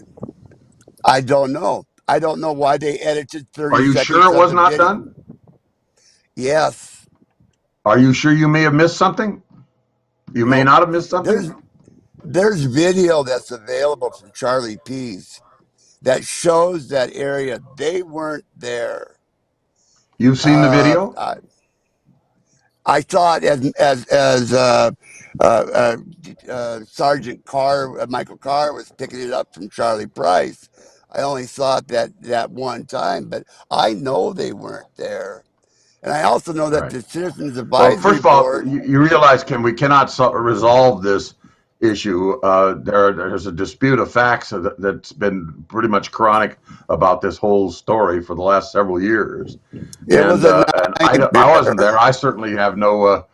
I don't know. I don't know why they edited Are 30 you sure seconds it of was the not video. done? Yes. Are you sure you may have missed something? You may No. not have missed something? There's there's video that's available from Charlie P's that shows that area. They weren't there. You've seen the Uh, video? I, I saw it uh, uh, Sergeant Carr, Michael Carr, was picking it up from Charlie Price. I only saw it that one time, but I know they weren't there, and I also know that Right. the Citizens Well, Advisory first of all, Board. you realize, Kim, we cannot resolve this issue. There's a dispute of facts that's been pretty much chronic about this whole story for the last several years. It was a And I wasn't nightmare. there. I certainly have no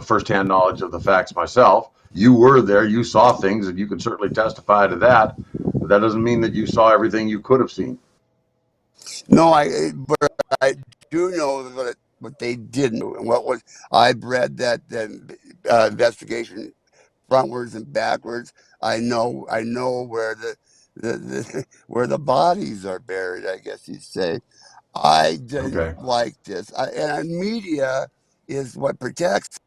firsthand knowledge of the facts myself. You were there. You saw things, and you can certainly testify to that. But that doesn't mean that you saw everything you could have seen. No, but I do know what they didn't do, and what was I've read that the investigation frontwards and backwards. I know where the where the bodies are buried, I guess you'd say. I didn't Okay. like this. And media is what protects.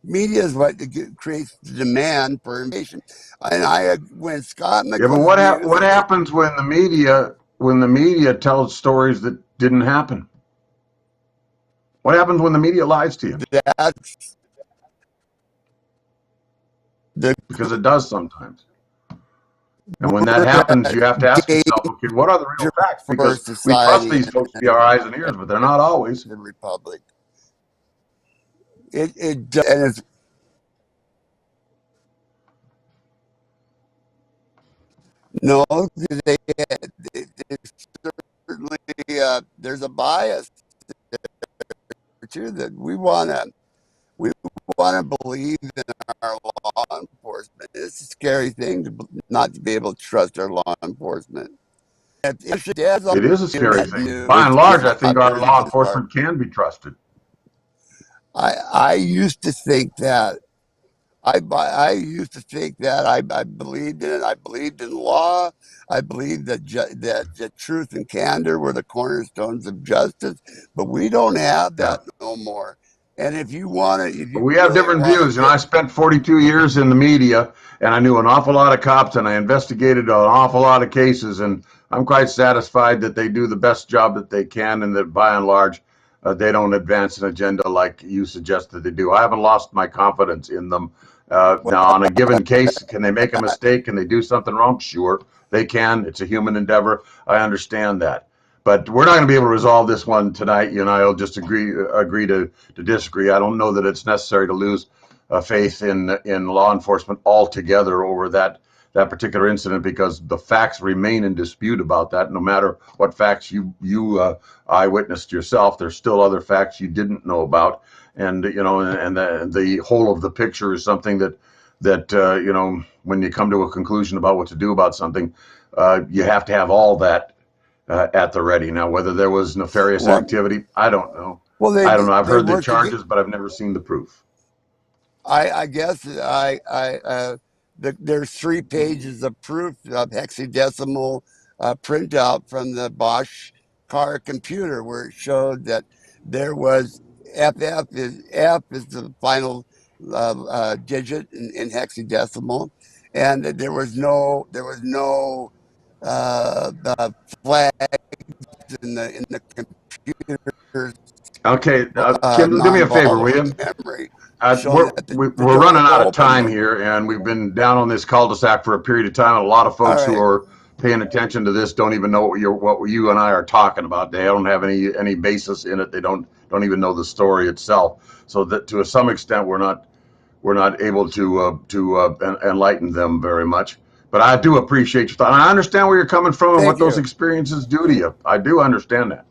Media is what creates the demand for information. And when Scott Yeah, but McLean what happens when the media tells stories that didn't happen? What happens when the media lies to you? that's the Because it does sometimes. And when that happens, you have to ask danger yourself, okay, what are the real facts? for Because we trust society these folks to be our eyes and ears, but they're not always. and the republic. And it's no, they certainly there's a bias too that we want to believe in our law enforcement. It's a scary thing not to be able to trust our law enforcement. If she does on It is a the scary internet thing. news, By and it's large, I think not our very law good. enforcement can be trusted. I used to think that. I used to think that I believed in it. I believed in law. I believed that truth and candor were the cornerstones of justice. But we don't have Yeah. that no more. And if But you we have really different want to views. I spent 42 years in the media, and I knew an awful lot of cops, and I investigated an awful lot of cases, and I'm quite satisfied that they do the best job that they can, and that by and large, they don't advance an agenda like you suggest that they do. I haven't lost my confidence in them. Now, on a given case, can they make a mistake? Can they do something wrong? Sure, they can. It's a human endeavor. I understand that. But we're not going to be able to resolve this one tonight. You and I will just agree to disagree. I don't know that it's necessary to lose faith in law enforcement altogether over that particular incident, because the facts remain in dispute about that. No matter what facts you eyewitnessed yourself, there's still other facts you didn't know about, and the whole of the picture is something that when you come to a conclusion about what to do about something, you have to have all that at the ready. Now, whether there was nefarious well, activity, I don't know. well I don't know. I've they heard the work together. charges, but I've never seen the proof. I guess there's 3 pages of proof of hexadecimal printout from the Bosch car computer where it showed that there was F is the final digit in hexadecimal, and that there was no flags in the computer computers Okay, Kim, do me a favor, will you? memory, Uh, showing we're that we're running out of time open. here, and we've been down on this cul-de-sac for a period of time. And a lot of folks All who right. are paying attention to this don't even know what you and I are talking about. They don't have any basis in it. They don't even know the story itself. So that to some extent, we're not able to enlighten them very much. But I do appreciate your thought. And I understand where you're coming from and Thank what those you. experiences do to you. I do understand that.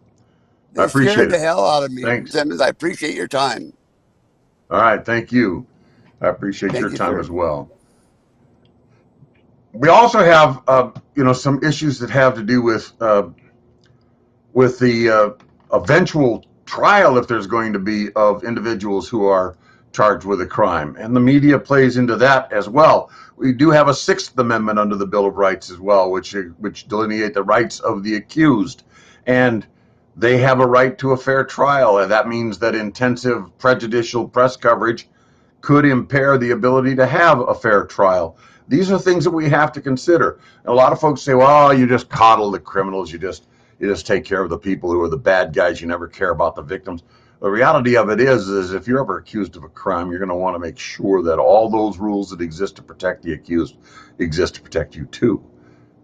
I They appreciate scared the it. hell out of me, Thanks. Fitzsimmons. I appreciate your time. All right, thank you. I appreciate Thank your you, time sir. as well. We also have, some issues that have to do with the eventual trial, if there's going to be, of individuals who are charged with a crime, and the media plays into that as well. We do have a Sixth Amendment under the Bill of Rights as well, which delineate the rights of the accused, and they have a right to a fair trial, and that means that intensive prejudicial press coverage could impair the ability to have a fair trial. These are things that we have to consider. And a lot of folks say, well, you just coddle the criminals, you just take care of the people who are the bad guys, you never care about the victims. The reality of it is if you're ever accused of a crime, you're going to want to make sure that all those rules that exist to protect the accused exist to protect you too.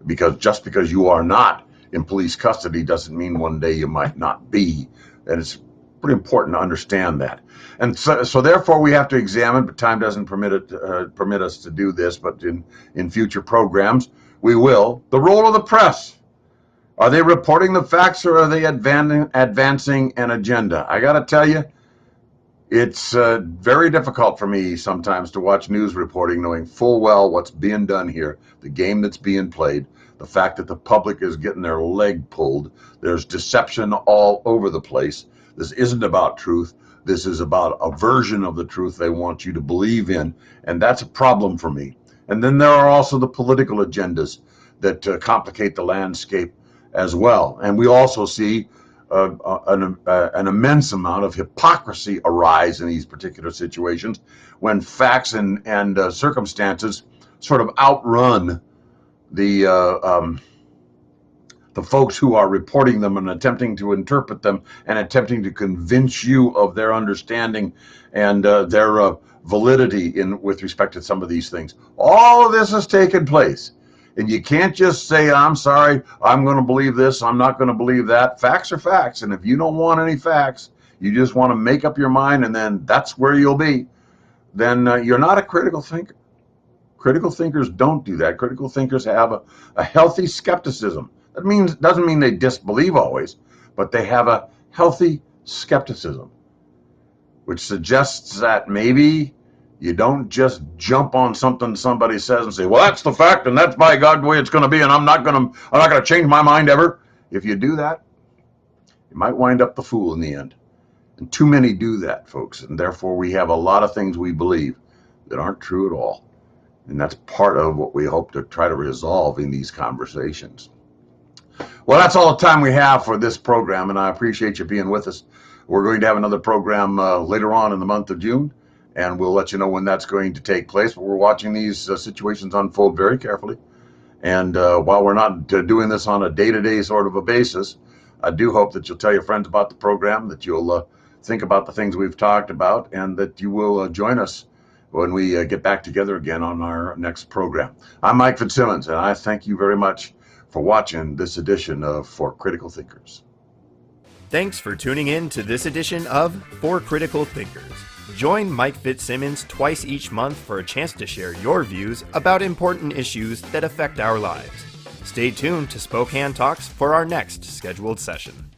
Because just because you are not in police custody doesn't mean one day you might not be. And it's pretty important to understand that. And so therefore we have to examine, but time doesn't permit us to do this, but in future programs we will, the role of the press. Are they reporting the facts, or are they advancing an agenda? I got to tell you, it's very difficult for me sometimes to watch news reporting knowing full well what's being done here, the game that's being played, the fact that the public is getting their leg pulled. There's deception all over the place. This isn't about truth. This is about a version of the truth they want you to believe in, and that's a problem for me. And then there are also the political agendas that complicate the landscape as well. And we also see an immense amount of hypocrisy arise in these particular situations when facts and circumstances sort of outrun the folks who are reporting them and attempting to interpret them and attempting to convince you of their understanding and their validity with respect to some of these things. All of this has taken place. And you can't just say, I'm sorry, I'm going to believe this, I'm not going to believe that. Facts are facts. And if you don't want any facts, you just want to make up your mind and then that's where you'll be, then you're not a critical thinker. Critical thinkers don't do that. Critical thinkers have a healthy skepticism. That doesn't mean they disbelieve always, but they have a healthy skepticism, which suggests that maybe you don't just jump on something somebody says and say, well, that's the fact, and that's by God the way it's going to be, and I'm not going to change my mind ever. If you do that, you might wind up the fool in the end. And too many do that, folks, and therefore we have a lot of things we believe that aren't true at all. And that's part of what we hope to try to resolve in these conversations. Well, that's all the time we have for this program, and I appreciate you being with us. We're going to have another program later on in the month of June, and we'll let you know when that's going to take place. But we're watching these situations unfold very carefully. And while we're not doing this on a day-to-day sort of a basis, I do hope that you'll tell your friends about the program, that you'll think about the things we've talked about, and that you will join us when we get back together again on our next program. I'm Mike Fitzsimmons, and I thank you very much for watching this edition of For Critical Thinkers. Thanks for tuning in to this edition of For Critical Thinkers. Join Mike Fitzsimmons twice each month for a chance to share your views about important issues that affect our lives. Stay tuned to Spokane Talks for our next scheduled session.